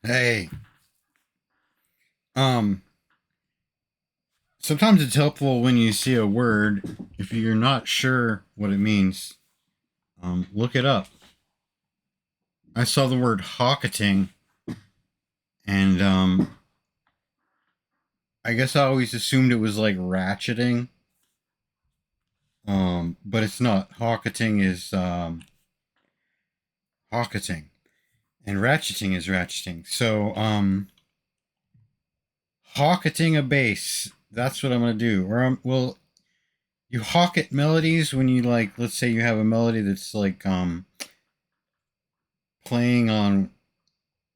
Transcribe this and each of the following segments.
Hey, um, sometimes it's helpful when you see a word, if you're not sure what it means, look it up. I saw the word hocketing, and I guess I always assumed it was like ratcheting, but it's not. Hocketing is hocketing, and ratcheting is ratcheting. So, hocketing a bass. That's what I'm gonna do. Or well, you hocket melodies when you like. Let's say you have a melody that's like playing on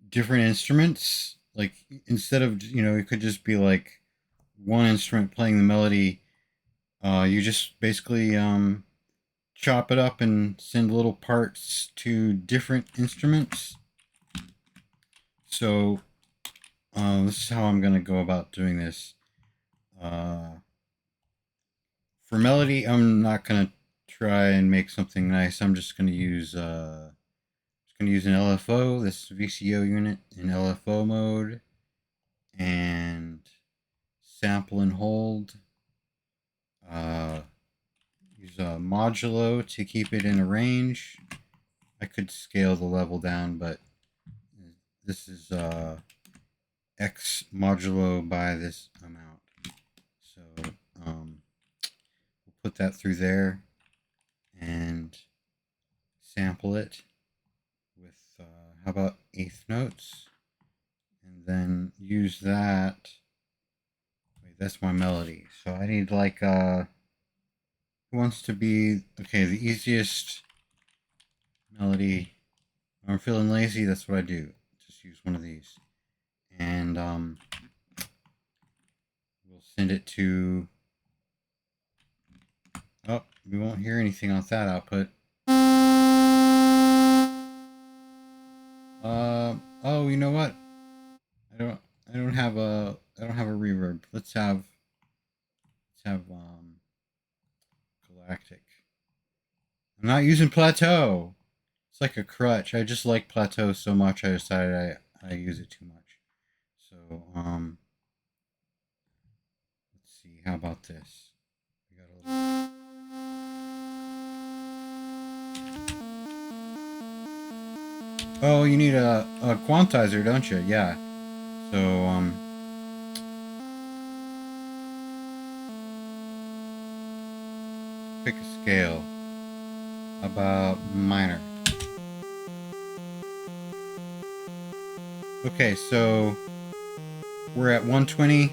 different instruments. Like instead of it could just be like one instrument playing the melody. You just basically chop it up and send little parts to different instruments. So this is how I'm gonna go about doing this. Uh, for melody, I'm not gonna try and make something nice. I'm just gonna use an LFO. This VCO unit in LFO mode and sample and hold. Uh, Use a modulo to keep it in a range. I could scale the level down, but this is X modulo by this amount. So we'll put that through there and sample it with, how about eighth notes? And then use that. Wait, that's my melody. So I need like, who wants to be, okay, the easiest melody. When I'm feeling lazy, that's what I do. Just use one of these. And we'll send it to. Oh, we won't hear anything off that output. Oh, you know what? I don't. I don't have a. I don't have a reverb. Let's have galactic. I'm not using plateau. It's like a crutch. I just like plateau so much. I decided I use it too much. So let's see. How about this? We got a little. Oh, you need a quantizer, don't you? Yeah. So pick a scale. About minor. Okay, so we're at 120,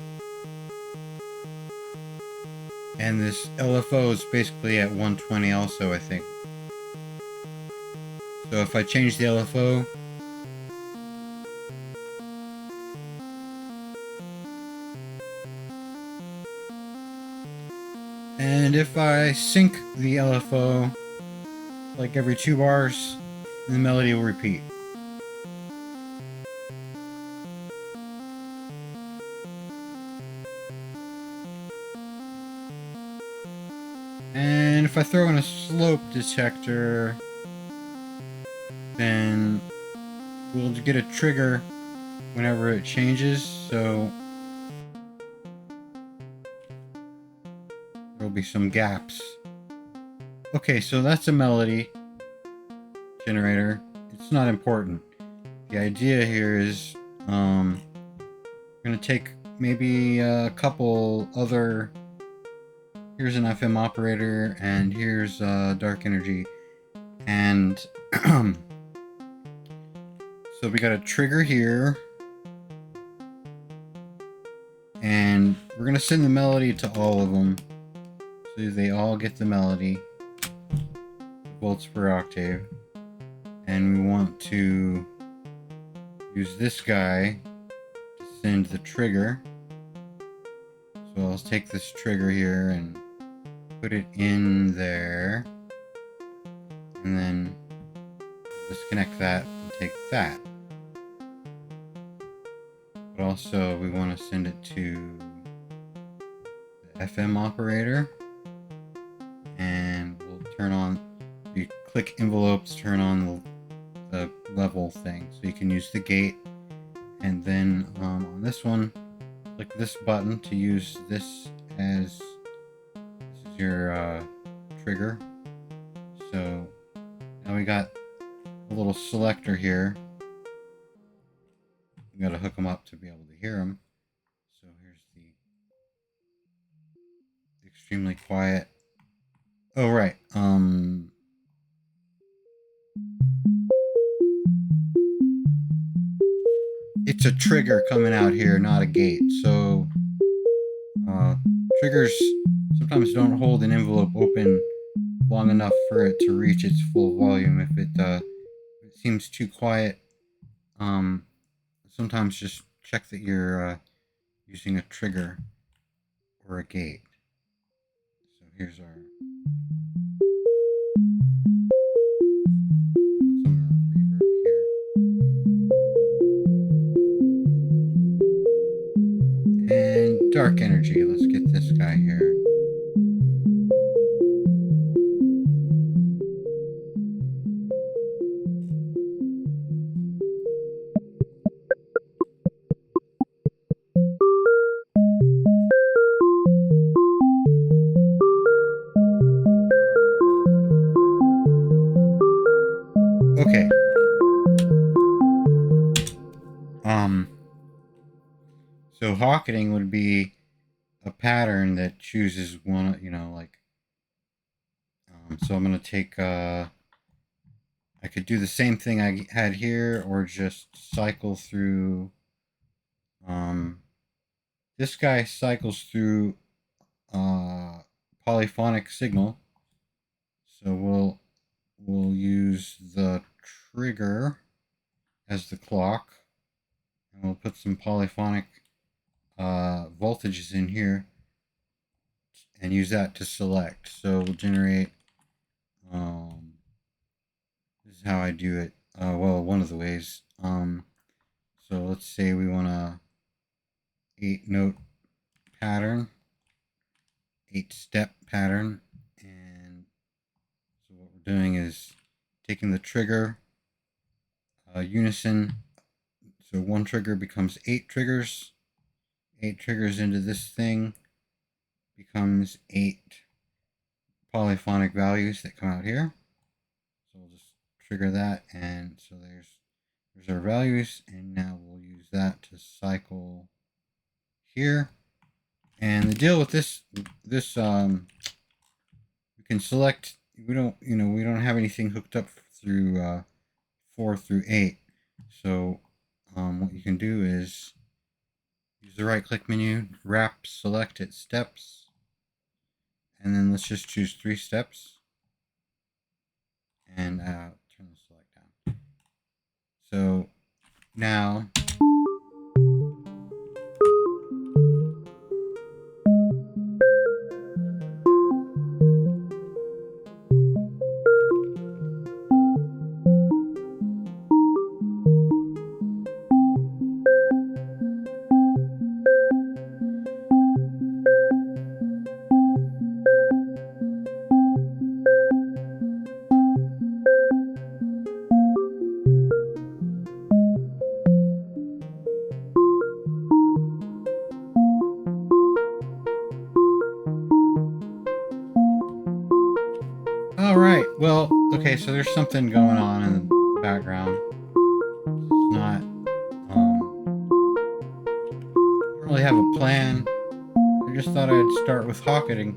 and this LFO is basically at 120 also, I think. So if I change the LFO, and if I sync the LFO like every 2 bars, the melody will repeat. And if I throw in a slope detector, then we'll get a trigger whenever it changes. So there'll be some gaps. Okay, so that's a melody generator. It's not important. The idea here is we're going to take maybe a couple other. Here's an FM operator, and here's dark energy. And so we got a trigger here. And we're going to send the melody to all of them. So they all get the melody. Volts per octave. And we want to use this guy to send the trigger. So I'll take this trigger here and put it in there. And then disconnect that and take that. But also we want to send it to the FM operator. And we'll turn on, you click envelopes, turn on the level thing. So you can use the gate And then on this one, click this button to use this as your trigger. So now we got a little selector here. You got to hook them up to be able to hear them. So here's the extremely quiet. Oh right. It's a trigger coming out here, not a gate. So triggers sometimes don't hold an envelope open long enough for it to reach its full volume. If it seems too quiet, sometimes just check that you're using a trigger or a gate. So here's our some reverb here. And dark energy. Let's get this guy here. Okay. So hocketing would be a pattern that chooses one, so I'm going to take, I could do the same thing I had here, or just cycle through, this guy cycles through polyphonic signal. So we'll use the trigger as the clock, and we'll put some polyphonic voltages in here and use that to select. So we'll generate, this is how I do it. Well, one of the ways. So let's say we want a 8-note pattern, 8-step pattern, and so what we're doing is taking the trigger, unison. So one trigger becomes 8 triggers. 8 triggers into this thing becomes 8 polyphonic values that come out here. So we'll just trigger that, and so there's our values, and now we'll use that to cycle here. And the deal with this we can select. We don't have anything hooked up through 4 through 8. So what you can do is use the right-click menu, wrap, select at steps, and then let's just choose 3 steps, and turn the select down. So now all right. Well, okay. So there's something going on in the background. It's not. I don't really have a plan. I just thought I'd start with hocketing.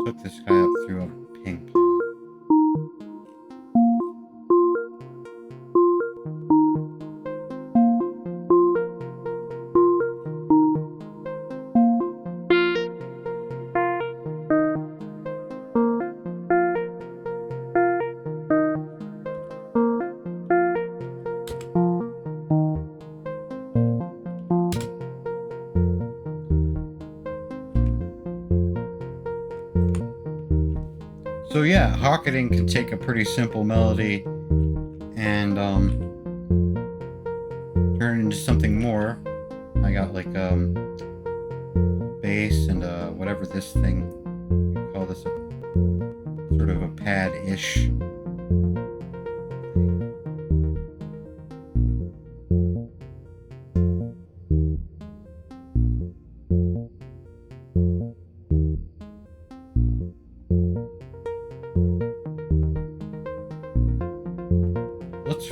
Let's hook this guy up through a ping pong. So yeah, hocketing can take a pretty simple melody and turn it into something more. I got like bass and whatever this thing, you call this, a sort of a pad-ish.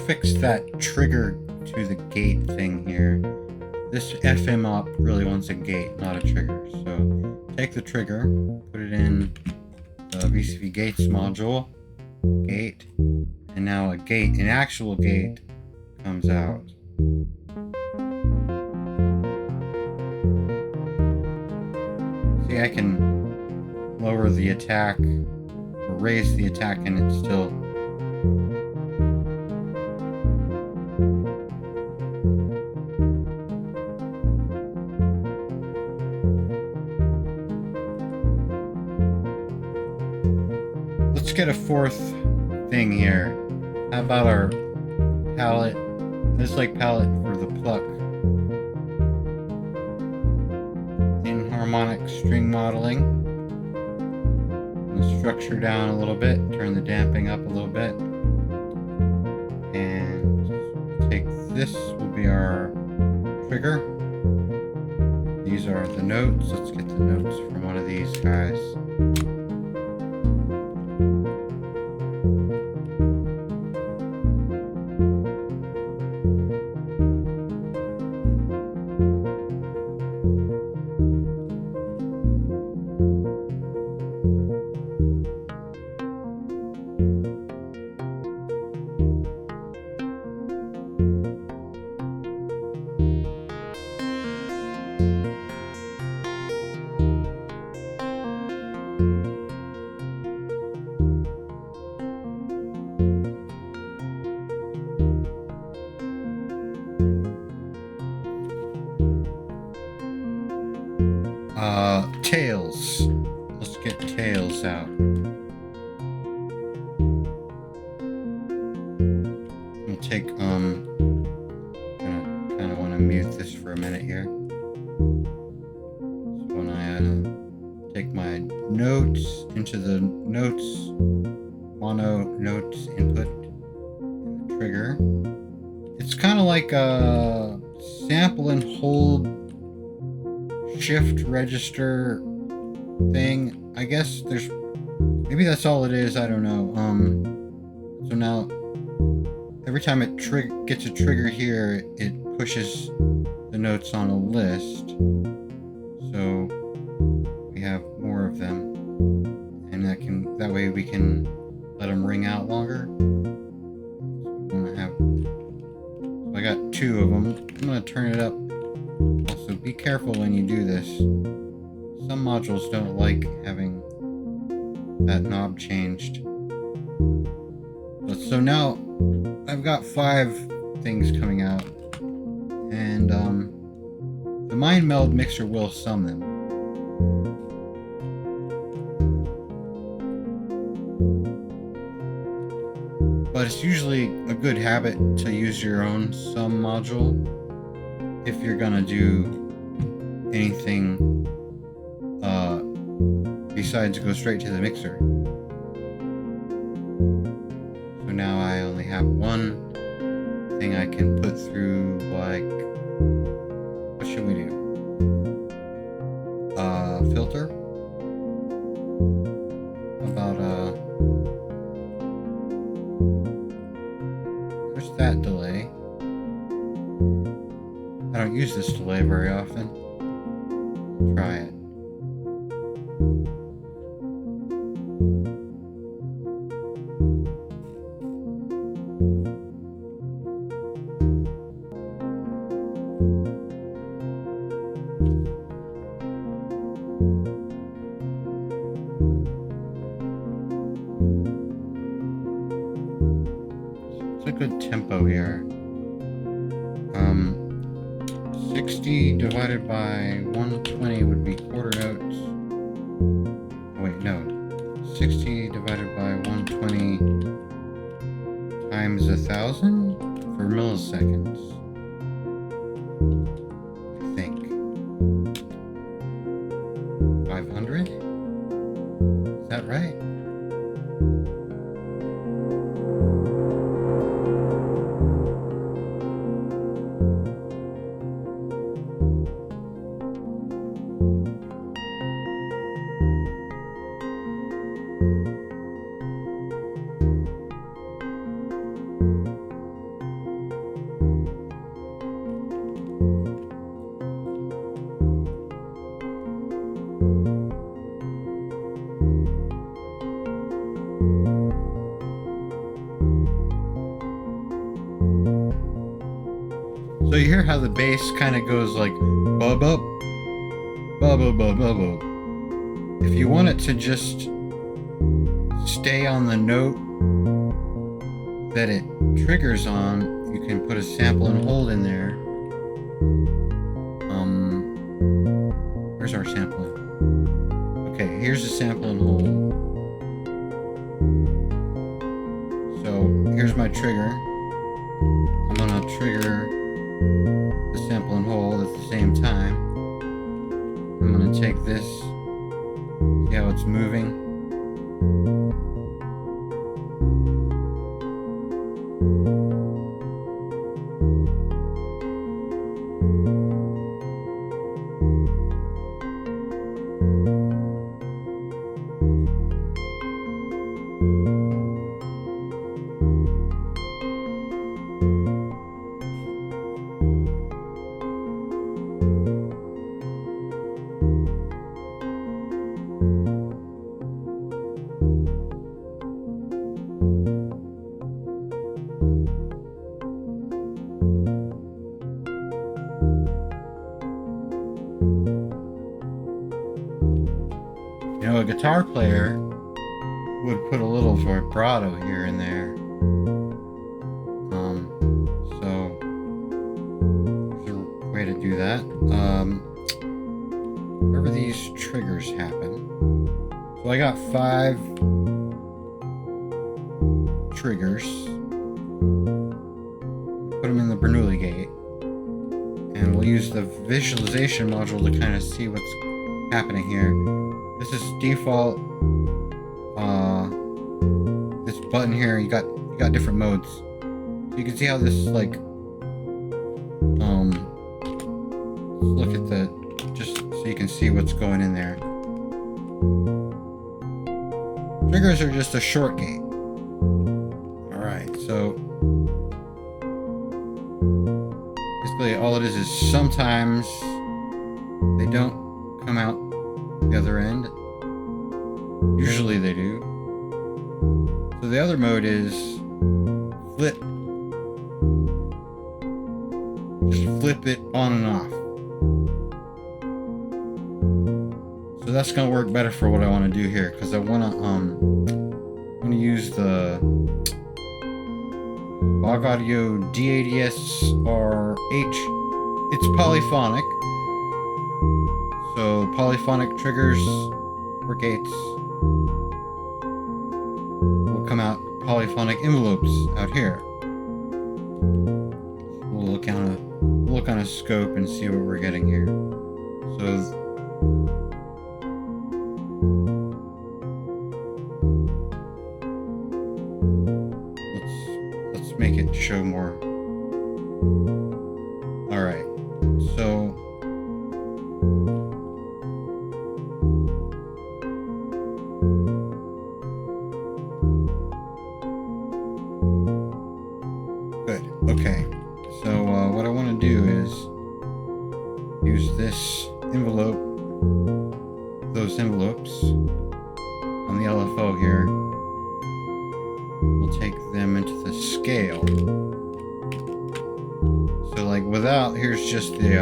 fix that trigger to the gate thing here. This FM op really wants a gate, not a trigger. So take the trigger, put it in the VCV gates module, gate, and now a gate, an actual gate, comes out. See, I can lower the attack or raise the attack and it's still. Let's get a fourth thing here. How about our palette? This is like palette for the pluck. Inharmonic string modeling. The structure down a little bit, turn the damping up a little bit. And take this will be our trigger. These are the notes. Let's get the notes from one of these guys. Tails. Let's get tails out. We'll take, kind of want to mute this for a minute here. So when I take my notes into the notes, mono notes input, and the trigger, it's kind of like a sample and hold shift register thing. I guess there's maybe that's all it is. I don't know. So now every time it gets a trigger here, it pushes the notes on a list. So we have more of them, and that way we can let them ring out longer. So I got 2 of them. I'm gonna turn it up. Also, be careful when you do this. Some modules don't like having that knob changed. So now I've got 5 things coming out, and the Mind Meld mixer will sum them. But it's usually a good habit to use your own sum module if you're gonna do anything besides go straight to the mixer. So now I only have one thing I can put through, like, what should we do? Filter? About there's that delay. I don't use this delay very often. Try it. It's a good tempo here. 60 divided by 120 would be quarter notes. Oh wait, no. 60 divided by 120 times 1,000 for milliseconds. I think. 500? Is that right? So you hear how the bass kind of goes like bub up, bub up, bub up, bub. If you want it to just stay on the note that it triggers on, you can put a sample and hold in there. Where's our sample? Okay, here's a sample and hold. So here's my trigger. I'm gonna trigger the sample and hold at the same time. I'm gonna take this, see how it's moving? You know, a guitar player would put a little vibrato here and there. So there's a way to do that. Wherever these triggers happen. So I got 5 triggers. Put them in the Bernoulli gate. And we'll use the visualization module to kind of see what's happening here. This is default. This button here, you got different modes. So you can see how this like let's look at the, just so you can see what's going in there. Triggers are just a short gate. Alright, so basically all it is sometimes they don't come out the other end. Usually they do. So the other mode is flip. Just flip it on and off. So that's gonna work better for what I want to do here, because I wanna use the Bog Audio D80SRH. It's polyphonic. So polyphonic triggers or gates will come out polyphonic envelopes out here. We'll look on a scope and see what we're getting here. So let's make it show more. All right. So okay, so what I want to do is use this envelope, those envelopes on the LFO here. We'll take them into the scale. So like without, here's just the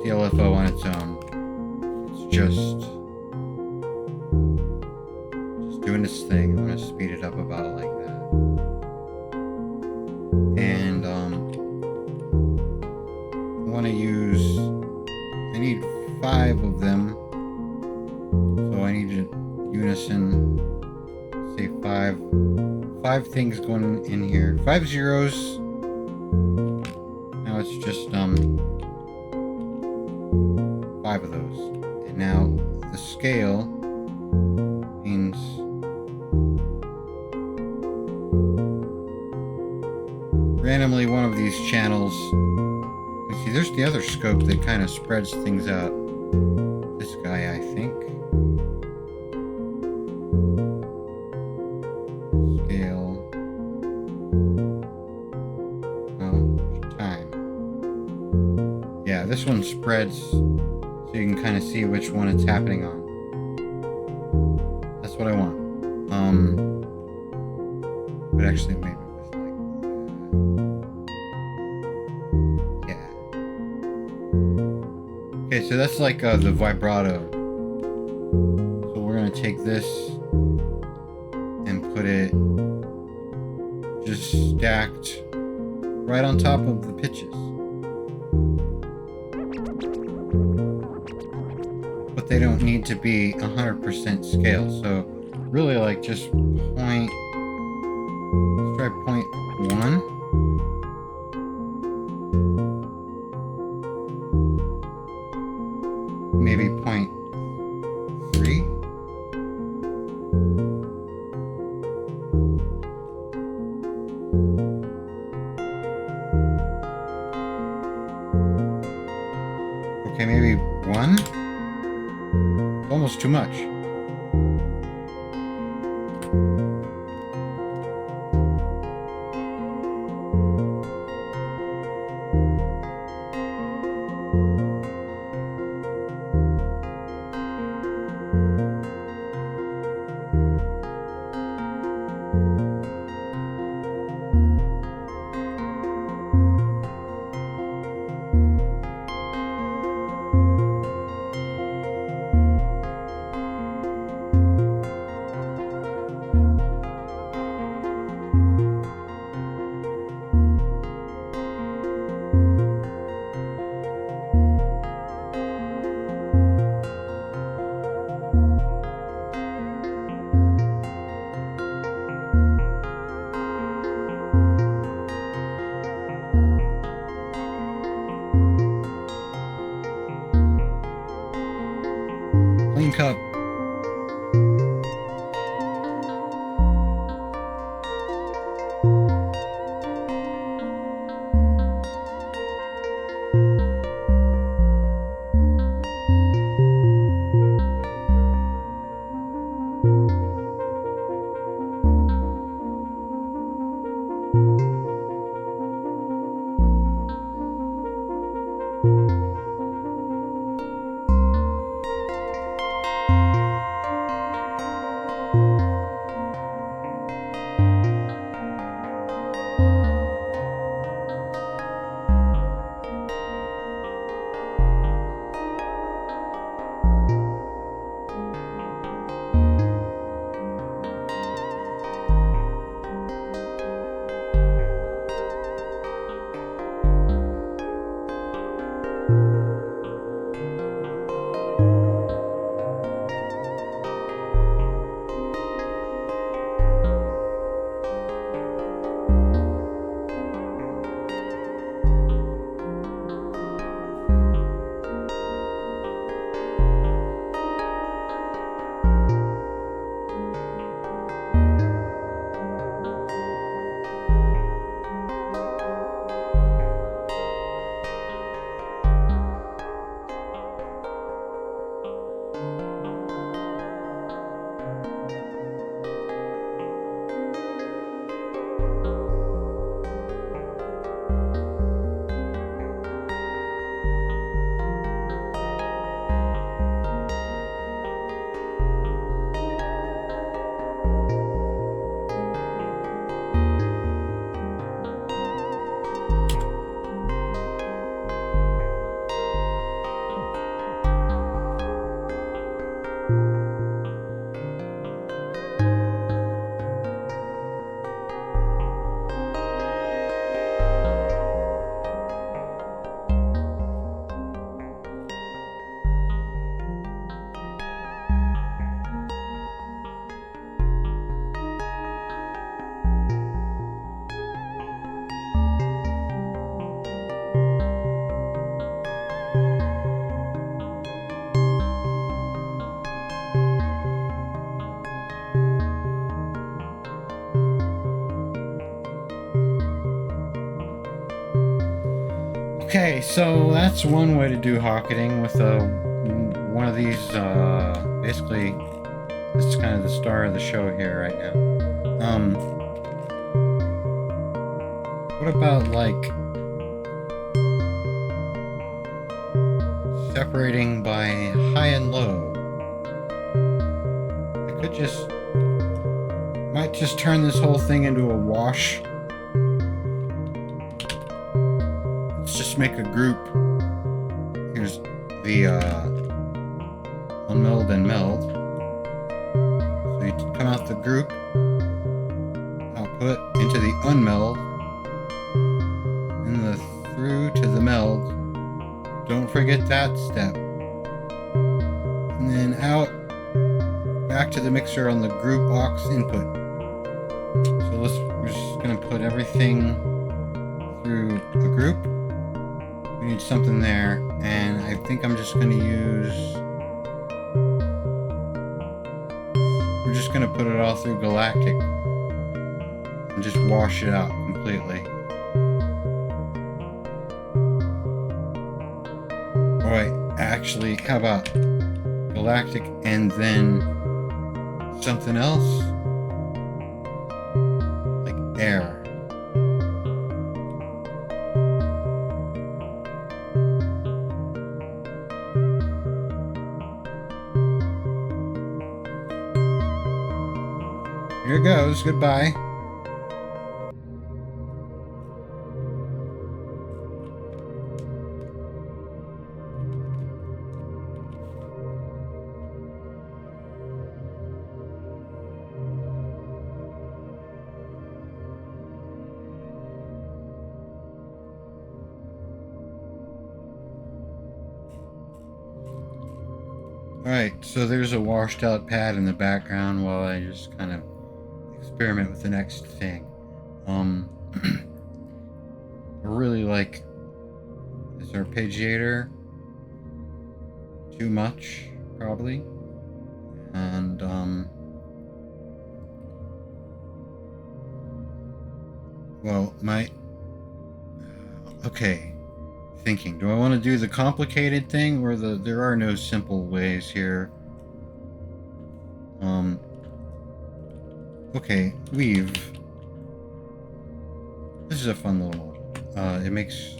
LFO on its own. It's just doing its thing. I'm gonna speed it up about like that. And I want to use, I need 5 of them, so I need to unison, say 5 things going in here, 5 zeros. Now it's just 5 of those, and now the scale means randomly one of these channels. You see, there's the other scope that kind of spreads things out. This guy, I think. Scale. Oh, time. Yeah, this one spreads so you can kind of see which one it's happening on. That's what I want. But actually, maybe with like that. Okay, so that's like the vibrato. So we're gonna take this and put it just stacked right on top of the pitches. But they don't need to be 100% scale. So really like just point, let's try 0.1. Maybe 0.3. Okay, maybe 1. Almost too much. Clean cup. Okay, so that's one way to do hocketing with one of these. Basically, this is kind of the star of the show here right now. What about like separating by high and low? I could just might just turn this whole thing into a wash. Let's just make a group. Here's the unmeld and meld. So you come out the group output into the unmeld, and the through to the meld. Don't forget that step. And then out back to the mixer on the group aux input. So we're just gonna put everything through a group. We need something there, and I think I'm just gonna we're just gonna put it all through galactic and just wash it out completely. Alright, actually, how about galactic and then something else? Like air. Here goes, goodbye. Alright, so there's a washed out pad in the background while I just kind of experiment with the next thing. I really like this arpeggiator too much, probably. And well, okay. Thinking, do I want to do the complicated thing or there are no simple ways here? Okay, weave. This is a fun little model. It makes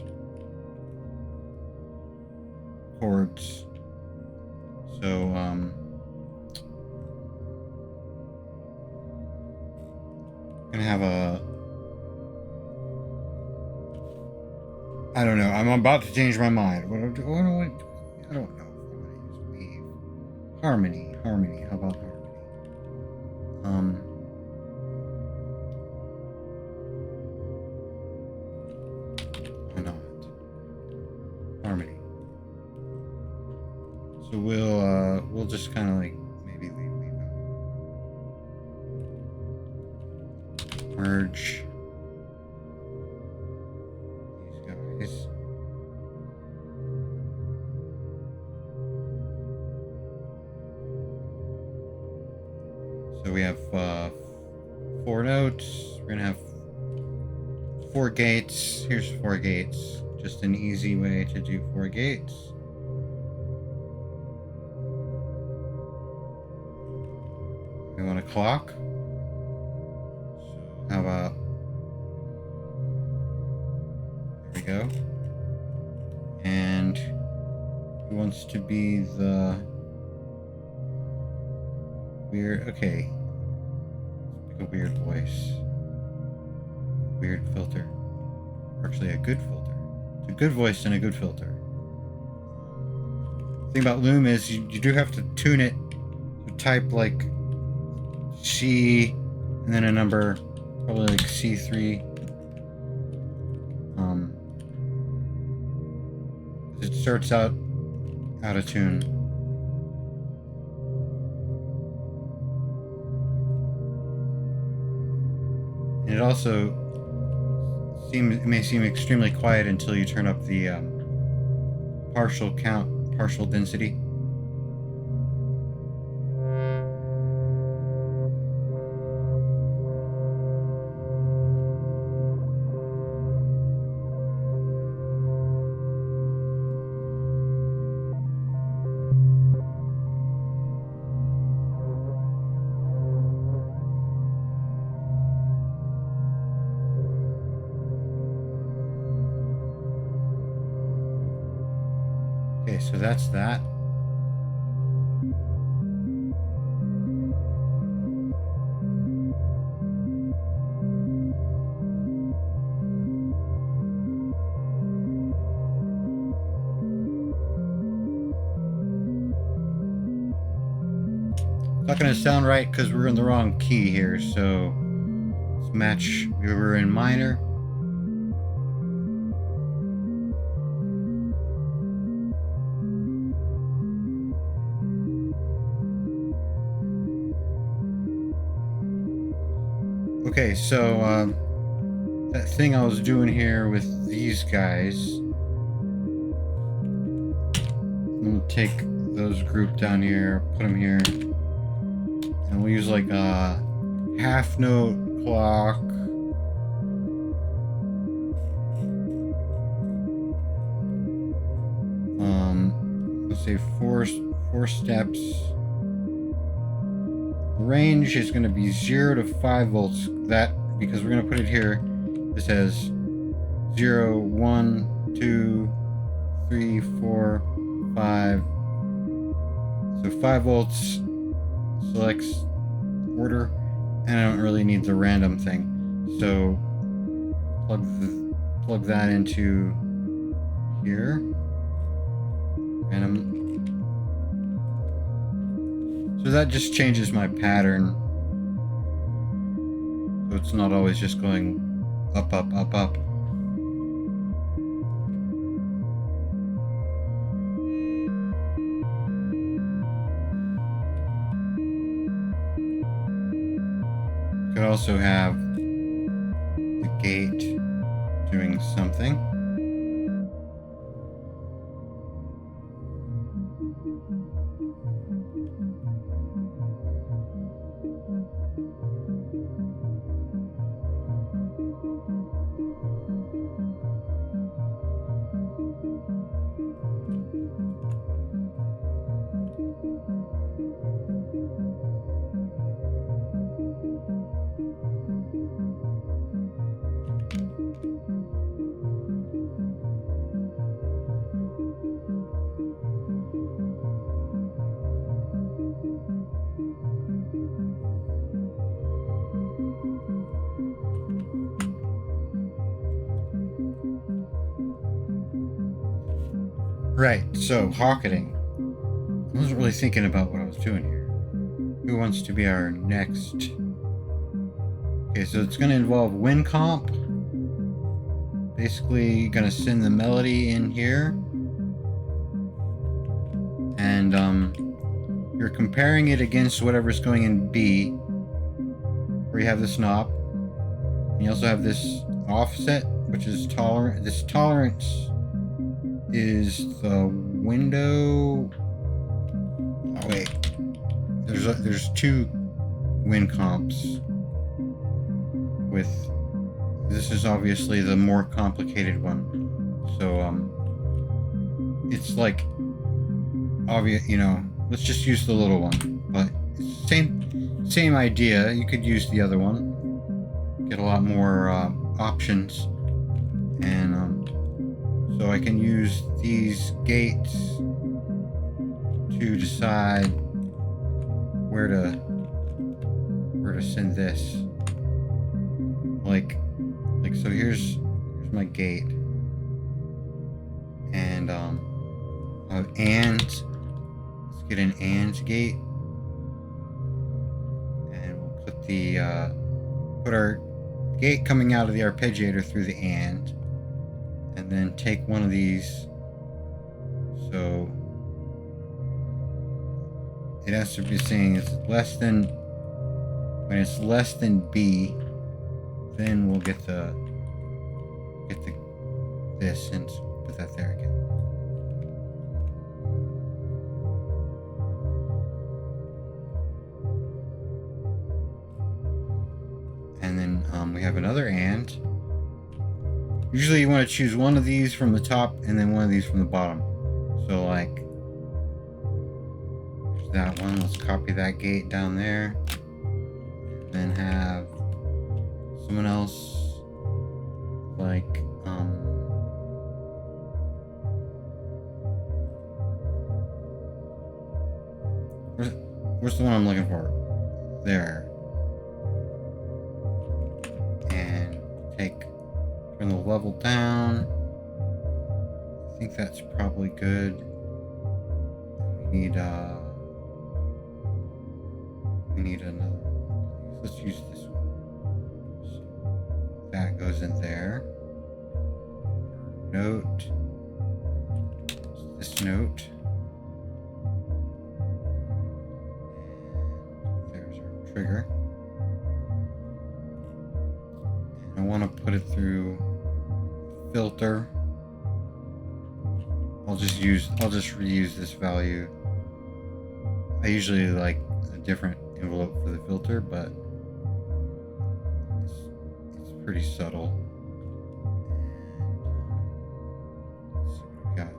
chords. So, gonna have I don't know. I'm about to change my mind. I don't know if I'm gonna use weave. Harmony. How about harmony? Why not? Harmony. So we'll just kind of like maybe leave weave out. Merge. So we have 4 notes. We're gonna have 4 gates. Here's 4 gates. Just an easy way to do 4 gates. We want a clock. So how about there we go. And who wants to be the weird? Okay. A weird voice. Weird filter. Actually, a good filter. It's a good voice and a good filter. The thing about Loom is you do have to tune it to type like C and then a number, probably like C3. It starts out of tune. And it also may seem extremely quiet until you turn up the partial density. Okay, so that's that. not going to sound right because we're in the wrong key here, so let's match. We were in minor. Okay, so that thing I was doing here with these guys, I'm going to take those group down here, put them here, and we'll use like a half note clock. Let's say four steps. The range is going to be 0 to 5 volts. That because we're going to put it here. This has 0, 1, 2, 3, 4, 5. So 5 volts selects order, and I don't really need the random thing. So plug that into here. Random. So that just changes my pattern. So it's not always just going up, up, up, up. Could also have the gate doing something. Right, so hocketing. I wasn't really thinking about what I was doing here. Who wants to be our next? Okay, so it's going to involve win comp. Basically, going to send the melody in here. And you're comparing it against whatever's going in B, where you have this knob. And you also have this offset, which is tolerant. This tolerance is the window. Oh wait, there's two win comps. With this is obviously the more complicated one. So it's like obvious, you know. Let's just use the little one, but same idea. You could use the other one. Get a lot more options, and so I can use these gates to decide where to send this. Like so here's my gate, and let's get an AND gate, and we'll put the put our gate coming out of the arpeggiator through the AND, and then take one of these. So it has to be saying it's less than, when it's less than B, then we'll get this and put that there again. And then we have another AND. Usually you want to choose one of these from the top and then one of these from the bottom. So like, there's that one. Let's copy that gate down there. And then have someone else like where's the one I'm looking for? There. And turn the level down. I think that's probably good. We need we need another. Let's use this one. So that goes in there. Note. This note. And there's our trigger. And I want to put it through filter. I'll just reuse this value. I usually like a different envelope for the filter, but it's pretty subtle. And let's see what we got.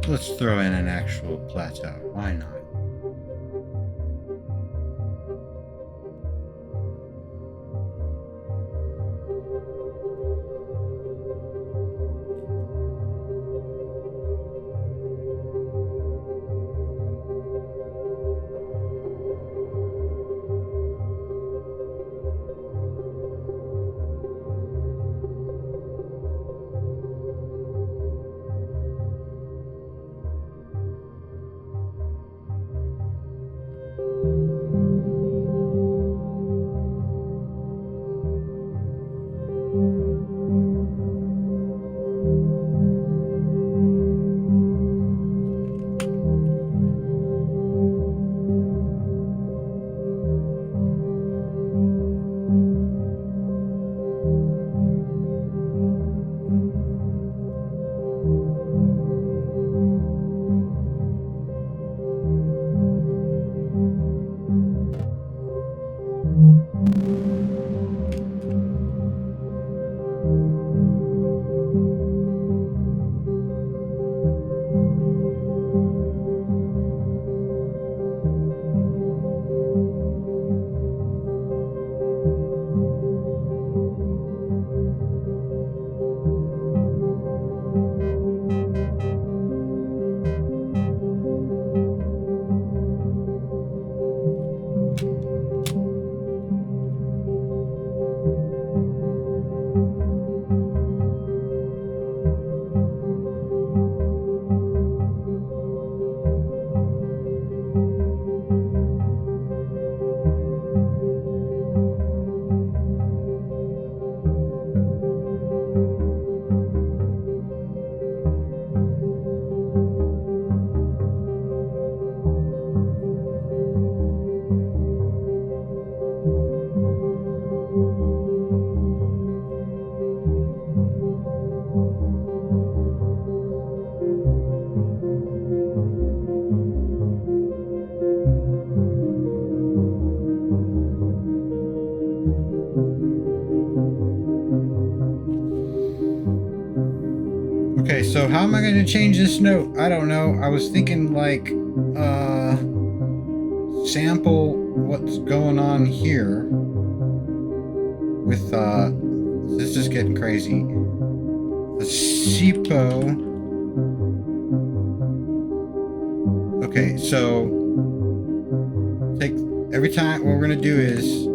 Let's throw in an actual plateau. Why not? Okay, so how am I going to change this note? I don't know. I was thinking like sample what's going on here with this is getting crazy. The SIPO. Okay, so take every time what we're gonna do is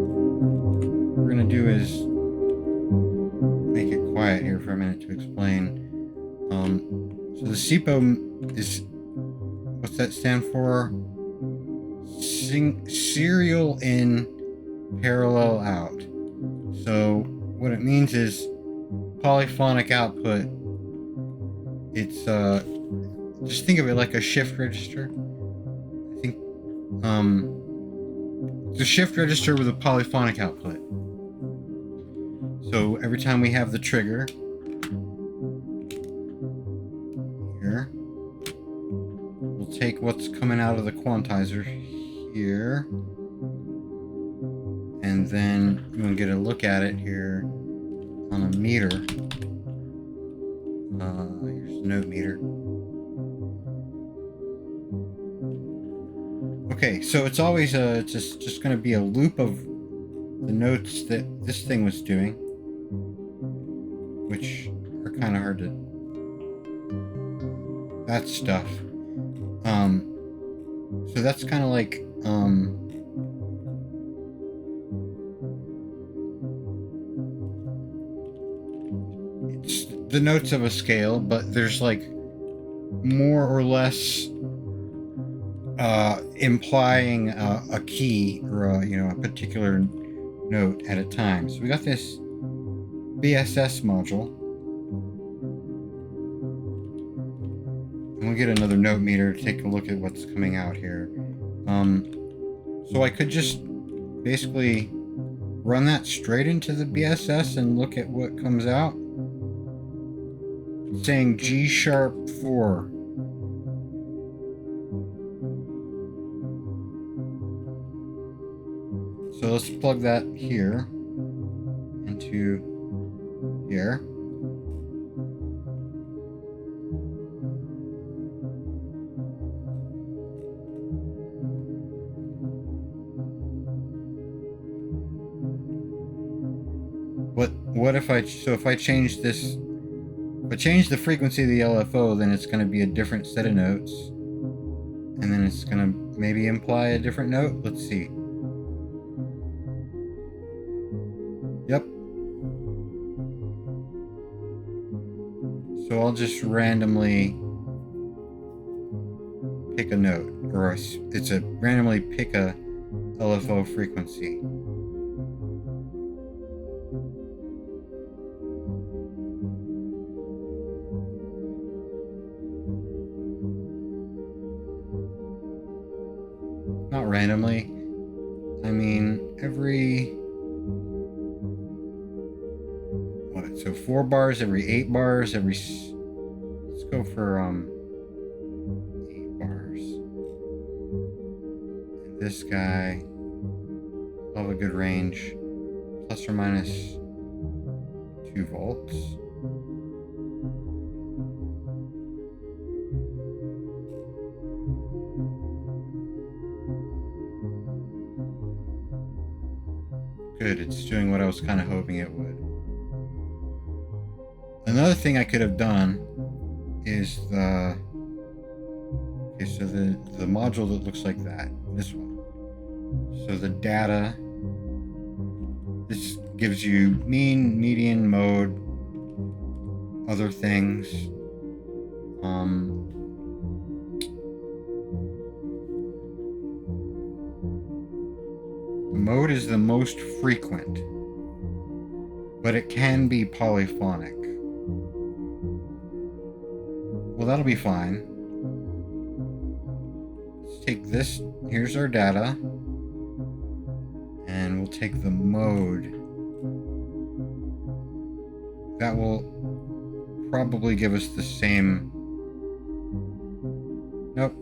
make it quiet here for a minute to explain. So the SIPO is, what's that stand for? Serial in, parallel out. So what it means is polyphonic output. It's just think of it like a shift register. I think it's a shift register with a polyphonic output. So every time we have the trigger here, we'll take what's coming out of the quantizer here, and then you can get a look at it here on a meter. Here's the note meter. Okay, so it's always just going to be a loop of the notes that this thing was doing, which are kind of hard to. that stuff. So that's kind of like, it's the notes of a scale, but there's like more or less implying a key or a particular note at a time. So we got this BSS module. And we'll get another note meter to take a look at what's coming out here. So I could just basically run that straight into the BSS and look at what comes out. It's saying G sharp 4. So let's plug that here into here. What if I change this, if I change the frequency of the LFO, then it's going to be a different set of notes, and then it's going to maybe imply a different note. Let's see. Yep. So I'll just randomly pick a note, or it's a randomly pick a LFO frequency. Not randomly. I mean, so 4 bars every 8 bars let's go for 8 bars. And this guy will have a good range, plus or minus 2 volts. Good, it's doing what I was kind of hoping it would. Another thing I could have done is the module that looks like that, this one. So the data, this gives you mean, median, mode, other things. Mode is the most frequent, but it can be polyphonic. Well, that'll be fine. Let's take this, here's our data, and we'll take the mode. That will probably give us the same. Nope.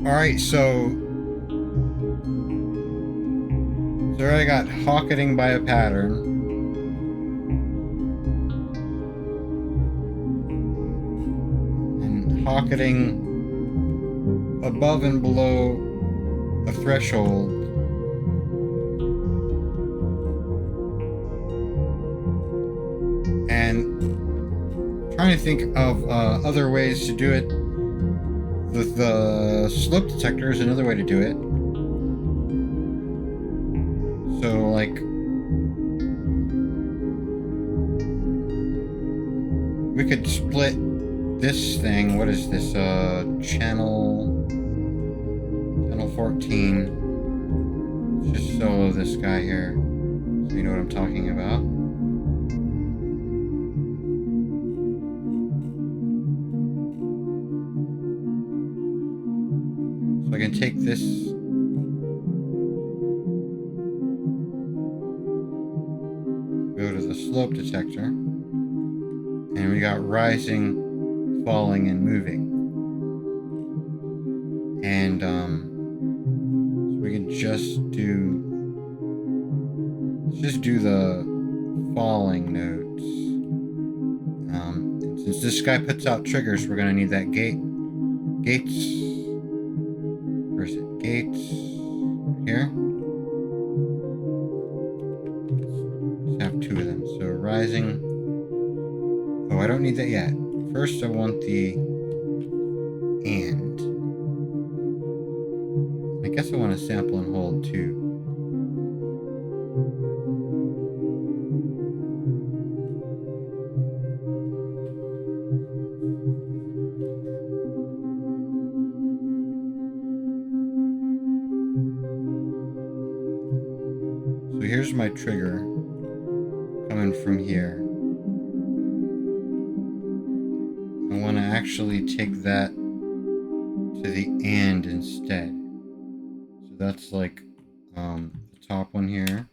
Alright, so there I got hocketing by a pattern. And hocketing above and below a threshold. And trying to think of other ways to do it. The slope detector is another way to do it. So, like, we could split this thing. What is this? Channel 14. Let's just solo this guy here, so you know what I'm talking about. So I can take this, go to the slope detector, and we got rising, falling, and moving. And so we can just do, let's just do the falling nodes. And since this guy puts out triggers, we're gonna need that gates. Where is it? Gates here. Let's have two of them. So rising. Oh, I don't need that yet. First, I want the and. I guess I want to sample and hold too. So here's my trigger coming from here. I want to actually take that to the and instead. So that's like the top one here.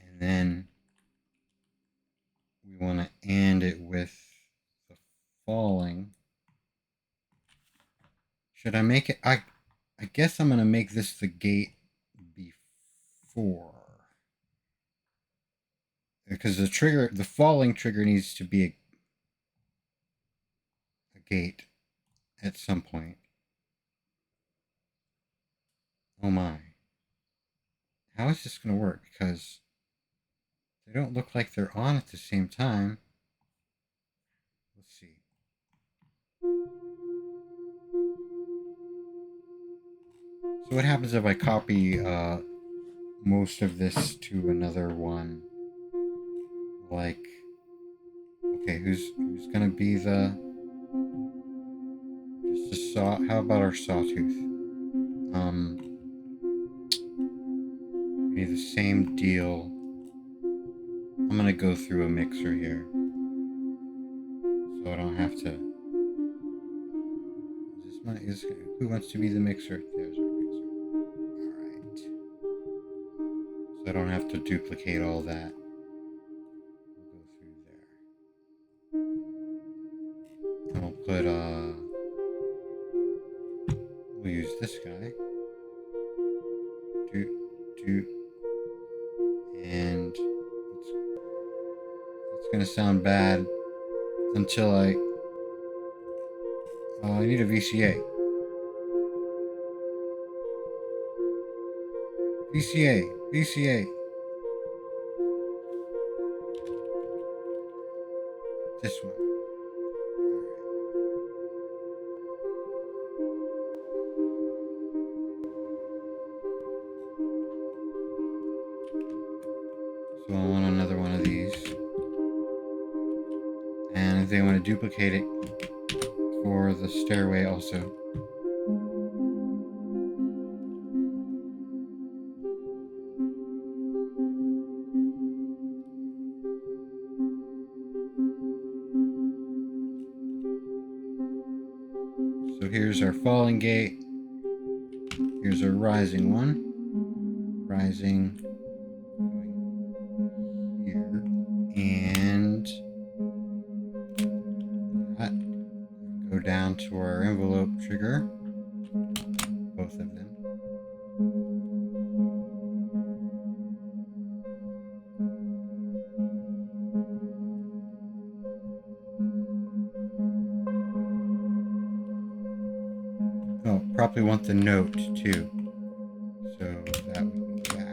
And then we want to and it with the falling. Should I make it? I guess I'm going to make this the gate before. Because the falling trigger needs to be a gate at some point. Oh my. How is this going to work? Because they don't look like they're on at the same time. Let's see. So what happens if I copy most of this to another one? Like, okay, who's going to be the... Just a saw... How about our sawtooth? We need the same deal. I'm going to go through a mixer here. So I don't have to... Who wants to be the mixer? There's our mixer. Alright. So I don't have to duplicate all that. We'll go through there. And we'll put, we'll use this guy. And it's gonna sound bad until I need a VCA. VCA. This one. So I want another one of these. And if they want to duplicate it for the stairway also. So here's our falling gate. Here's our rising one. Rising going here. And that. Go down to our envelope trigger. both of them. Oh, probably want the note too. So that would be that.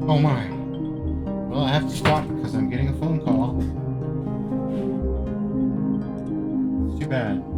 Oh my. Well, I have to stop because I'm getting a phone call. It's too bad.